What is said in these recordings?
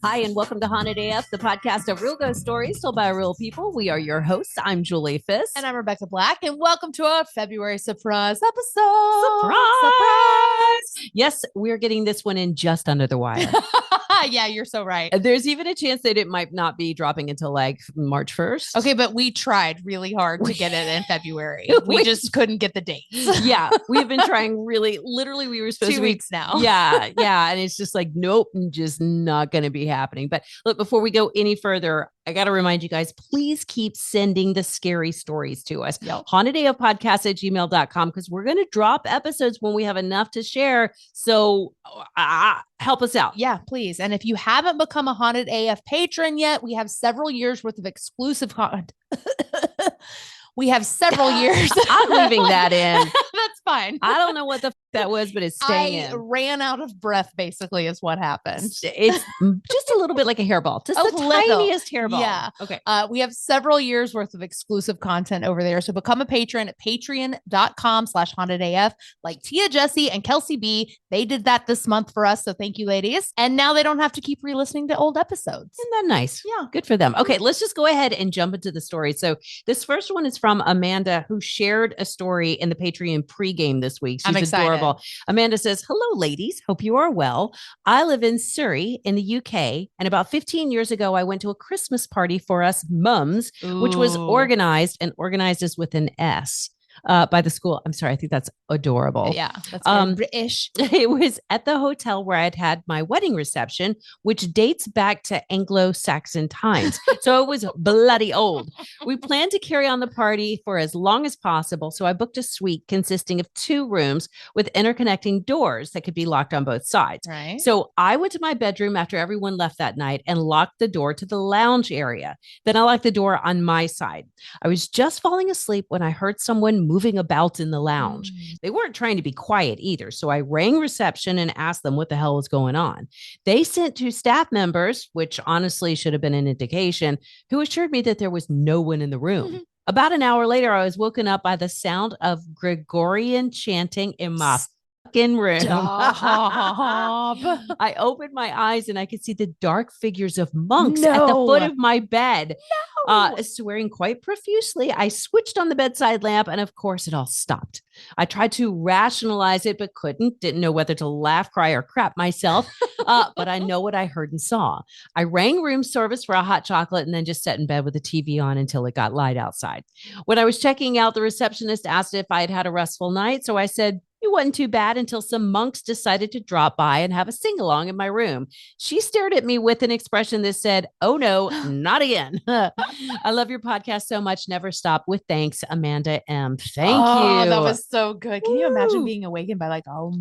Hi, and welcome to Haunted AF, the podcast of real ghost stories told by real people. We are your hosts. I'm Julie Fisk. And I'm Rebecca Black, and welcome to our February surprise episode. Surprise! Yes, we're getting this one in just under the wire. Yeah, you're so right. There's even a chance that it might not be dropping until like March 1st. Okay, but we tried really hard to get it in February. We just couldn't get the dates. Yeah, we've been trying literally, we were supposed 2 weeks now. Yeah. And it's just like, nope, just not going to be happening. But look, before we go any further, I got to remind you guys, please keep sending the scary stories to us. Yep. hauntedafpodcast@gmail.com, because we're going to drop episodes when we have enough to share. So help us out. Yeah, please. And if you haven't become a Haunted AF patron yet, we have several years worth of exclusive content. We have several years. I'm leaving that in. That's fine. I don't know what the that was, but it's staying in. I ran out of breath, basically, is what happened. It's just a little bit like a hairball, just the tiniest hairball. Yeah. Okay. We have several years worth of exclusive content over there. So become a patron at patreon.com/hauntedaf. Like Tia, Jesse, and Kelsey B. They did that this month for us. So thank you, ladies. And now they don't have to keep re-listening to old episodes. Isn't that nice? Yeah. Good for them. Okay, let's just go ahead and jump into the story. So this first one is from Amanda, who shared a story in the Patreon pregame this week. She's I'm excited. Adorable. Amanda says, "Hello, ladies. Hope you are well. I live in Surrey in the UK. And about 15 years ago, I went to a Christmas party for us mums, which was organized as with an S. By the school. I'm sorry. I think that's adorable. Yeah. That's British. It was at the hotel where I'd had my wedding reception, which dates back to Anglo-Saxon times. So it was bloody old. We planned to carry on the party for as long as possible. So I booked a suite consisting of 2 rooms with interconnecting doors that could be locked on both sides. Right. So I went to my bedroom after everyone left that night and locked the door to the lounge area. Then I locked the door on my side. I was just falling asleep when I heard someone moving about in the lounge. They weren't trying to be quiet either. So I rang reception and asked them what the hell was going on. They sent 2 staff members, which honestly should have been an indication, who assured me that there was no one in the room. About an hour later, I was woken up by the sound of Gregorian chanting in my room. I opened my eyes and I could see the dark figures of monks at the foot of my bed, swearing quite profusely. I switched on the bedside lamp and of course it all stopped. I tried to rationalize it, but couldn't. Didn't know whether to laugh, cry, or crap myself. But I know what I heard and saw. I rang room service for a hot chocolate and then just sat in bed with the TV on until it got light outside. When I was checking out, the receptionist asked if I had had a restful night. So I said, it wasn't too bad until some monks decided to drop by and have a sing-along in my room. She stared at me with an expression that said, "Oh no, not again." I love your podcast so much. Never stop. With thanks, Amanda M. Thank you. That was so good. Can you imagine being awakened by like, no.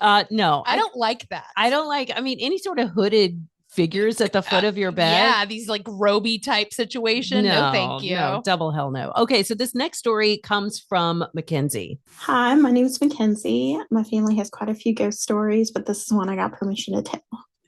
I don't like that. Any sort of hooded figures at the foot of your bed. Yeah, these like roby type situation. No, thank you. No, double hell no. Okay, so this next story comes from Mackenzie. Hi, my name is Mackenzie. My family has quite a few ghost stories, but this is one I got permission to tell.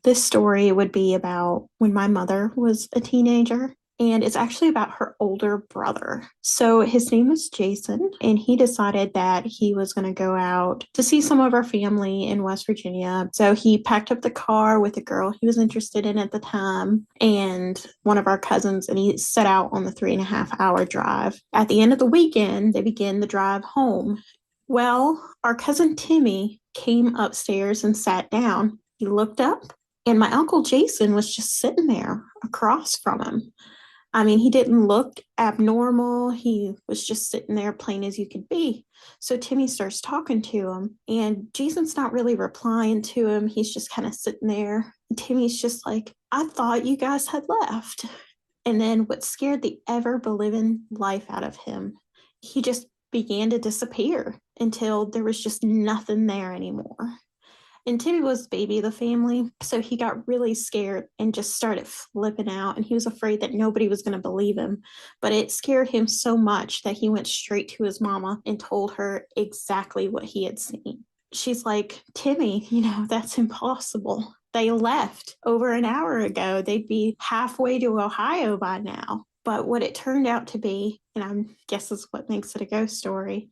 This story would be about when my mother was a teenager. And it's actually about her older brother. So his name was Jason, and he decided that he was going to go out to see some of our family in West Virginia. So he packed up the car with a girl he was interested in at the time and one of our cousins, and he set out on the 3.5-hour drive. At the end of the weekend, they began the drive home. Well, our cousin Timmy came upstairs and sat down. He looked up, and my Uncle Jason was just sitting there across from him. I mean, he didn't look abnormal. He was just sitting there plain as you could be. So Timmy starts talking to him, and Jason's not really replying to him. He's just kind of sitting there. And Timmy's just like, "I thought you guys had left." And then what scared the ever-believing life out of him, he just began to disappear until there was just nothing there anymore. And Timmy was the baby of the family, so he got really scared and just started flipping out, and he was afraid that nobody was going to believe him. But it scared him so much that he went straight to his mama and told her exactly what he had seen. She's like, "Timmy, that's impossible. They left over an hour ago. They'd be halfway to Ohio by now." But what it turned out to be, and I guess is what makes it a ghost story,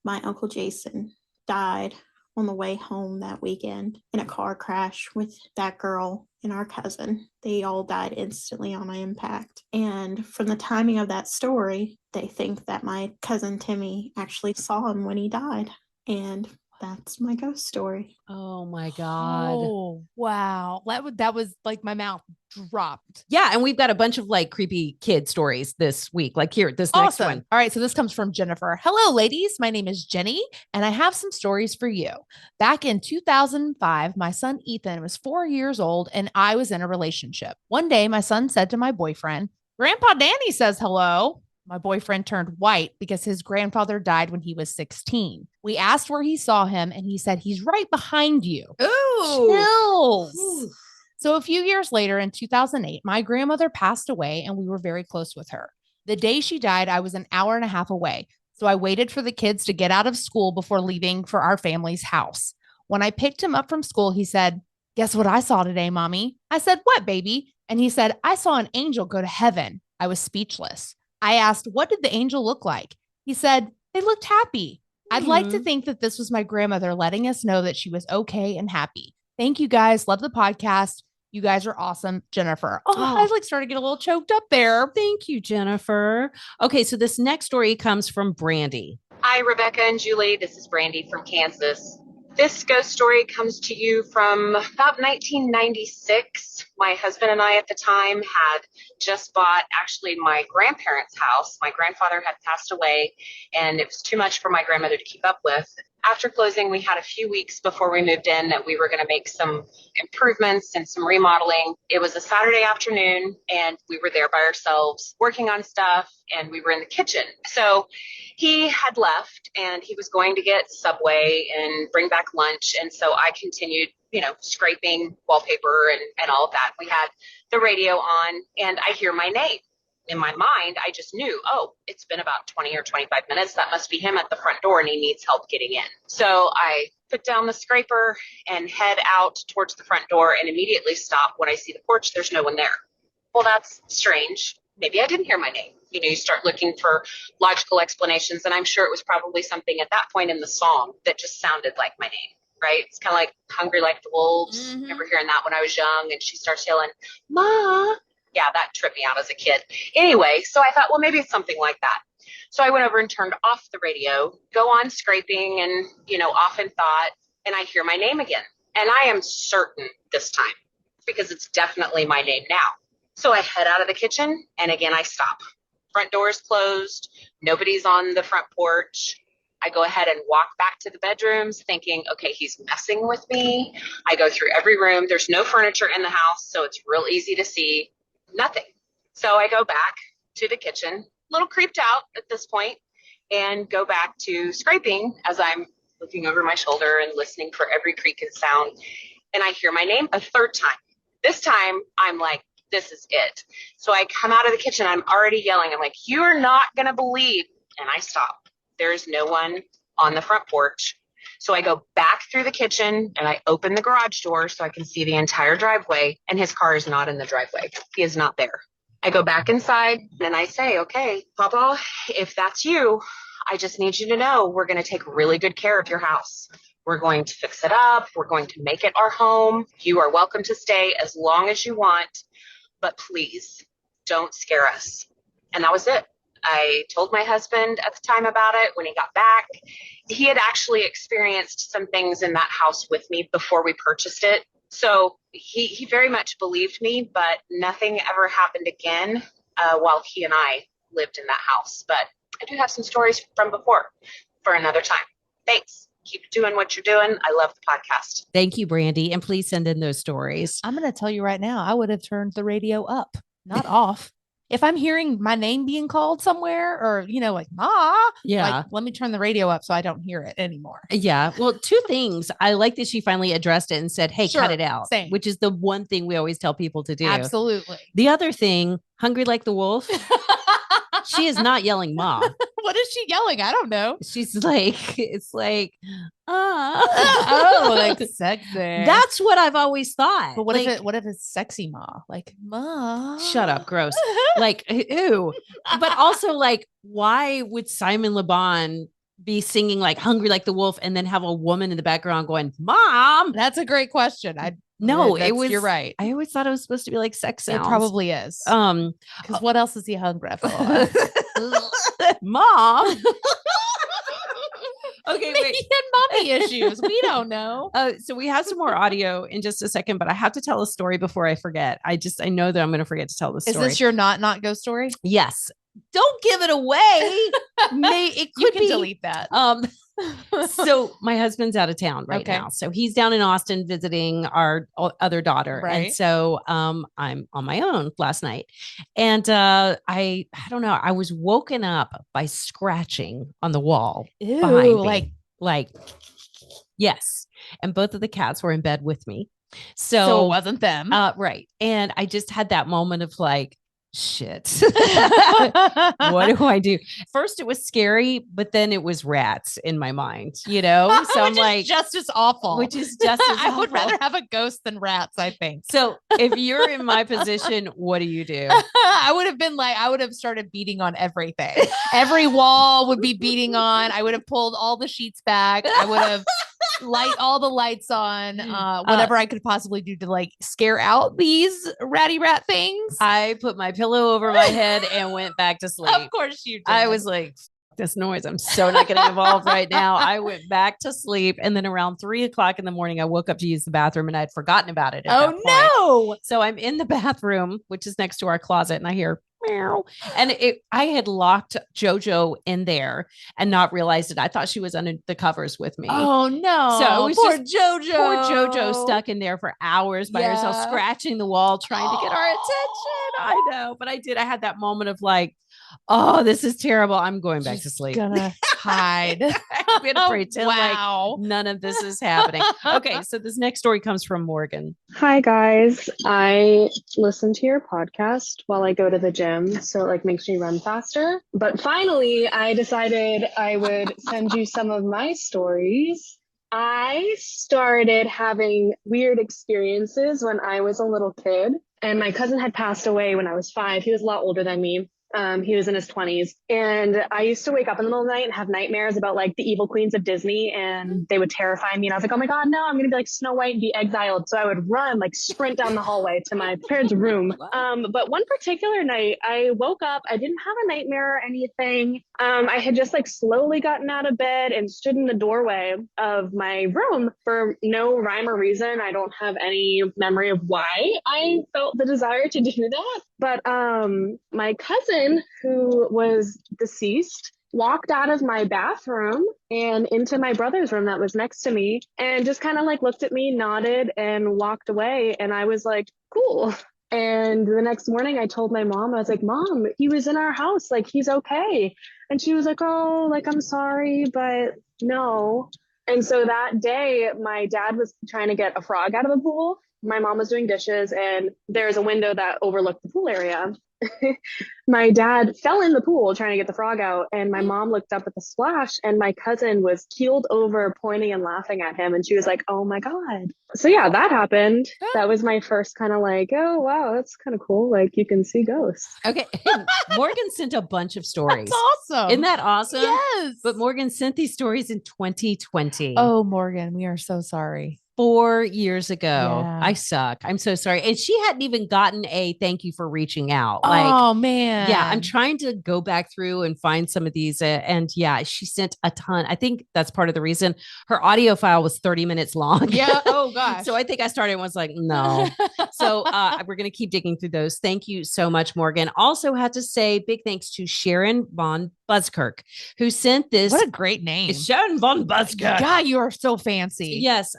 my Uncle Jason died on the way home that weekend in a car crash with that girl and our cousin. They all died instantly on impact. And from the timing of that story, they think that my cousin Timmy actually saw him when he died. And that's my ghost story. Oh my God. Oh, wow. That was like my mouth dropped. Yeah. And we've got a bunch of like creepy kid stories this week. Like here, this Awesome. next one. All right. So this comes from Jennifer. Hello, ladies. My name is Jenny, and I have some stories for you. Back in 2005, my son Ethan was 4 years old, and I was in a relationship. One day, my son said to my boyfriend, Grandpa Danny says hello. My boyfriend turned white because his grandfather died when he was 16. We asked where he saw him, and he said, he's right behind you. Ooh. Chills. Ooh. So a few years later, in 2008, my grandmother passed away, and we were very close with her. The day she died, I was an hour and a half away. So I waited for the kids to get out of school before leaving for our family's house. When I picked him up from school, he said, guess what I saw today, Mommy? I said, what, baby? And he said, I saw an angel go to heaven. I was speechless. I asked, what did the angel look like? He said, they looked happy. I'd like to think that this was my grandmother letting us know that she was okay and happy. Thank you guys. Love the podcast. You guys are awesome, Jennifer. Oh, I like started to get a little choked up there. Thank you, Jennifer. Okay, so this next story comes from Brandy. Hi, Rebecca and Julie. This is Brandy from Kansas. This ghost story comes to you from about 1996. My husband and I at the time had just bought actually my grandparents' house. My grandfather had passed away, and it was too much for my grandmother to keep up with. After closing, we had a few weeks before we moved in that we were going to make some improvements and some remodeling. It was a Saturday afternoon, and we were there by ourselves working on stuff, and we were in the kitchen. So he had left, and he was going to get Subway and bring back lunch. And so I continued, scraping wallpaper and all of that. We had the radio on, and I hear my name. In my mind, I just knew, it's been about 20 or 25 minutes. That must be him at the front door, and he needs help getting in. So I put down the scraper and head out towards the front door and immediately stop when I see the porch. There's no one there. Well, that's strange. Maybe I didn't hear my name. You start looking for logical explanations, and I'm sure it was probably something at that point in the song that just sounded like my name, right? It's kind of like Hungry Like the Wolves. Mm-hmm. Remember hearing that when I was young, and she starts yelling, Ma. Yeah, that tripped me out as a kid. Anyway, so I thought, well, maybe it's something like that. So I went over and turned off the radio, go on scraping and, off in thought, and I hear my name again. And I am certain this time because it's definitely my name now. So I head out of the kitchen, and again, I stop. Front door is closed. Nobody's on the front porch. I go ahead and walk back to the bedrooms thinking, okay, he's messing with me. I go through every room. There's no furniture in the house, so it's real easy to see. Nothing. So I go back to the kitchen, a little creeped out at this point, and go back to scraping as I'm looking over my shoulder and listening for every creak and sound. And I hear my name a third time. This time I'm like, this is it. So I come out of the kitchen. I'm already yelling. I'm like, you're not going to believe. And I stop. There's no one on the front porch. So I go back through the kitchen and I open the garage door so I can see the entire driveway, and his car is not in the driveway. He is not there. I go back inside and I say, okay, Papa, if that's you, I just need you to know we're going to take really good care of your house. We're going to fix it up. We're going to make it our home. You are welcome to stay as long as you want, but please don't scare us. And that was it. I told my husband at the time about it when he got back. He had actually experienced some things in that house with me before we purchased it. So he very much believed me, but nothing ever happened again while he and I lived in that house. But I do have some stories from before for another time. Thanks. Keep doing what you're doing. I love the podcast. Thank you, Brandy. And please send in those stories. I'm going to tell you right now, I would have turned the radio up, not off. If I'm hearing my name being called somewhere or, like, Ma, let me turn the radio up so I don't hear it anymore. Yeah. Well, two things. I like that she finally addressed it and said, hey, cut it out, which is the one thing we always tell people to do. Absolutely. The other thing, Hungry Like the Wolf. She is not yelling Ma. What is she yelling? I don't know. She's like, it's like, oh, like sexy. That's what I've always thought. But what if it's sexy Ma? Like, Ma. Shut up, gross. Like, ew. But also, like, why would Simon Le Bon be singing like Hungry Like the Wolf and then have a woman in the background going, Mom? That's a great question. You're right. I always thought it was supposed to be like sex sounds. It probably is. Because what else is he hungry for? Mom. Okay, wait. He had mommy issues. We don't know. So we have some more audio in just a second, but I have to tell a story before I forget. I know that I'm going to forget to tell the story. Is this your not ghost story? Yes. Don't give it away. It could you can be. Delete that. So my husband's out of town right now. So he's down in Austin visiting our other daughter. Right. And so I'm on my own last night. And I don't know. I was woken up by scratching on the wall behind me. Like, yes. And both of the cats were in bed with me. So it wasn't them. Right. And I just had that moment of like, shit. What do I do? First it was scary, but then it was rats in my mind, so I'm like, just as awful, which is just as I would rather have a ghost than rats, I think. So if you're in my position, what do you do? I would have started beating on everything. Every wall would be beating on. I would have pulled all the sheets back. I would have light all the lights on, whatever I could possibly do to like scare out these ratty rat things. I put my pillow over my head and went back to sleep. Of course you did. I was like, this noise, I'm so not getting involved right now. I went back to sleep. And then around 3:00 in the morning, I woke up to use the bathroom and I'd forgotten about it. No. So I'm in the bathroom, which is next to our closet, and I hear meow. And I had locked JoJo in there and not realized it. I thought she was under the covers with me. Oh no. So it was poor just JoJo. Poor JoJo stuck in there for hours by herself, scratching the wall, trying to get our attention. I know, but I had that moment of like, oh, this is terrible. I'm going back to sleep. Gonna hide. I'm gonna pretend like none of this is happening. Okay, so this next story comes from Morgan. Hi guys. I listen to your podcast while I go to the gym, so it like makes me run faster. But finally, I decided I would send you some of my stories. I started having weird experiences when I was a little kid, and my cousin had passed away when I was 5. He was a lot older than me. He was in his 20s, and I used to wake up in the middle of the night and have nightmares about like the evil queens of Disney, and they would terrify me. And I was like, oh my God, no, I'm going to be like Snow White and be exiled. So I would run, like sprint down the hallway to my parents' room. But one particular night I woke up, I didn't have a nightmare or anything. I had just like slowly gotten out of bed and stood in the doorway of my room for no rhyme or reason. I don't have any memory of why I felt the desire to do that. But my cousin, who was deceased, walked out of my bathroom and into my brother's room that was next to me and just kind of like looked at me, nodded, and walked away. And I was like, cool. And the next morning I told my mom, I was like, Mom, he was in our house. Like, he's okay. And she was like, oh, like, I'm sorry, but no. And so that day, my dad was trying to get a frog out of the pool. My mom was doing dishes, and there's a window that overlooked the pool area. My dad fell in the pool trying to get the frog out, and my mom looked up at the splash, and my cousin was keeled over, pointing and laughing at him. And she was like, oh my God. So yeah, that happened. That was my first kind of like, oh wow, that's kind of cool. Like, you can see ghosts. Okay. Morgan sent a bunch of stories. That's awesome. Isn't that awesome? Yes. But Morgan sent these stories in 2020. Oh, Morgan, we are so sorry. 4 years ago. Yeah. I suck. I'm so sorry. And she hadn't even gotten a thank you for reaching out. Oh man. Yeah, I'm trying to go back through and find some of these. And yeah, she sent a ton. I think that's part of the reason her audio file was 30 minutes long. Yeah. Oh gosh. So I think I started and was like, no. So we're going to keep digging through those. Thank you so much, Morgan. Also had to say big thanks to Sharon Von Buskirk, who sent this. What a great name. Sharon Von Buskirk. God, you are so fancy. Yes.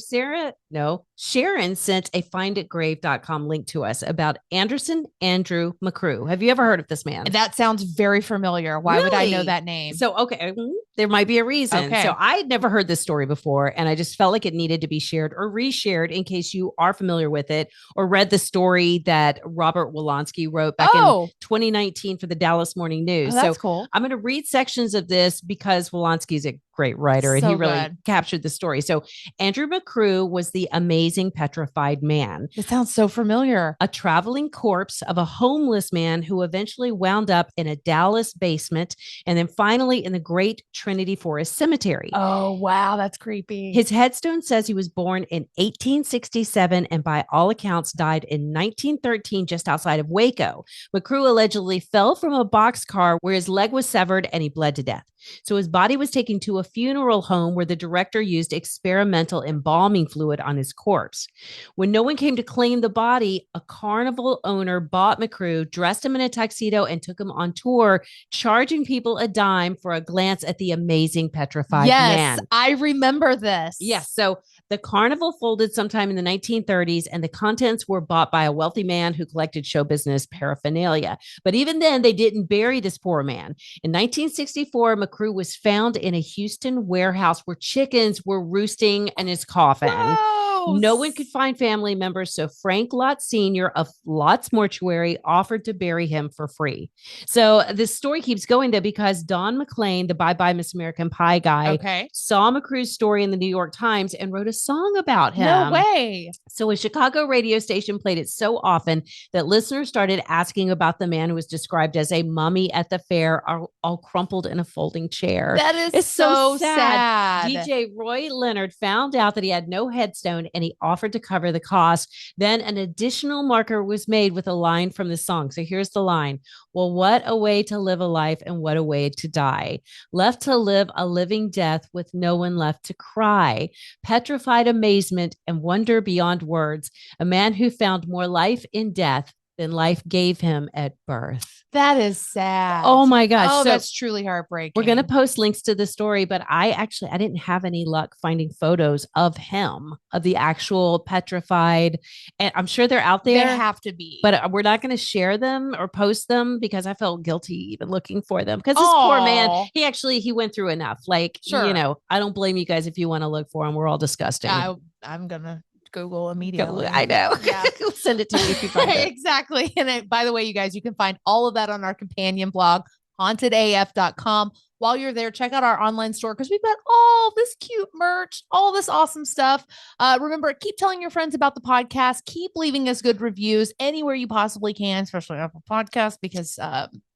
So Sharon sent a findatgrave.com link to us about Andrew McCrew. Have you ever heard of this man? That sounds very familiar. Why would I know that name? So, okay, there might be a reason. Okay. So I had never heard this story before, and I just felt like it needed to be shared or reshared in case you are familiar with it or read the story that Robert Wolanski wrote back in 2019 for the Dallas Morning News. That's cool. I'm going to read sections of this because Wolanski is a great writer, and So he really good. captured the story. So Andrew McCrew was the amazing petrified man. It sounds so familiar. A traveling corpse of a homeless man who eventually wound up in a Dallas basement and then finally in the Great Trinity Forest Cemetery. Oh, wow. That's creepy. His headstone says he was born in 1867 and by all accounts died in 1913 just outside of Waco. McCrew allegedly fell from a boxcar where his leg was severed and he bled to death. So his body was taken to a funeral home where the director used experimental embalming fluid on his corpse. When no one came to claim the body, a carnival owner bought McCrew, dressed him in a tuxedo, and took him on tour, charging people a dime for a glance at the amazing petrified man. Yes, I remember this. Yes. So the carnival folded sometime in the 1930s, and the contents were bought by a wealthy man who collected show business paraphernalia. But even then, they didn't bury this poor man. In 1964, McCrew was found in a Houston warehouse where chickens were roosting in his coffin. Whoa. No one could find family members, so Frank Lott Sr. of Lott's Mortuary offered to bury him for free. So this story keeps going, though, because Don McLean, the Bye Bye Miss American Pie guy, saw McCrew's story in the New York Times and wrote a song about him. No way. So a Chicago radio station played it so often that listeners started asking about the man who was described as a mummy at the fair, all crumpled in a folding chair. That is it's so sad. DJ Roy Leonard found out that he had no headstone and he offered to cover the cost. Then an additional marker was made with a line from the song. So here's the line. Well, what a way to live a life and what a way to die. Left to live a living death with no one left to cry. Petrified amazement and wonder beyond words. A man who found more life in death than life gave him at birth. That is sad. Oh my gosh. Oh, so that's truly heartbreaking. we're going to post links to the story, but I didn't have any luck finding photos of him, of the actual petrified. And I'm sure they're out there. They have to be. But we're not going to share them or post them because I felt guilty even looking for them. Because this poor man, he went through enough. Like, sure. I don't blame you guys if you want to look for him. We're all disgusting. I'm going to Google immediately. I know. Yeah. Send it to me if you find it. Exactly. And by the way, you guys, you can find all of that on our companion blog, hauntedaf.com. While you're there, check out our online store because we've got all this cute merch, all this awesome stuff. Remember, keep telling your friends about the podcast. Keep leaving us good reviews anywhere you possibly can, especially Apple Podcasts, because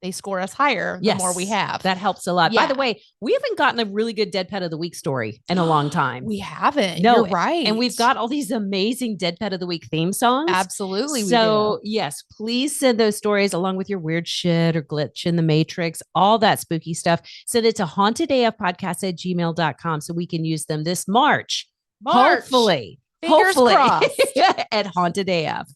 they score us higher the more we have. That helps a lot. Yeah. By the way, we haven't gotten a really good Dead Pet of the Week story in a long time. We haven't. No, you're right. And we've got all these amazing Dead Pet of the Week theme songs. Absolutely. So yes, please send those stories along with your weird shit or glitch in the matrix, all that spooky stuff. Send it to hauntedafpodcast@gmail.com so we can use them this March. Hopefully. Fingers crossed. At Haunted AF.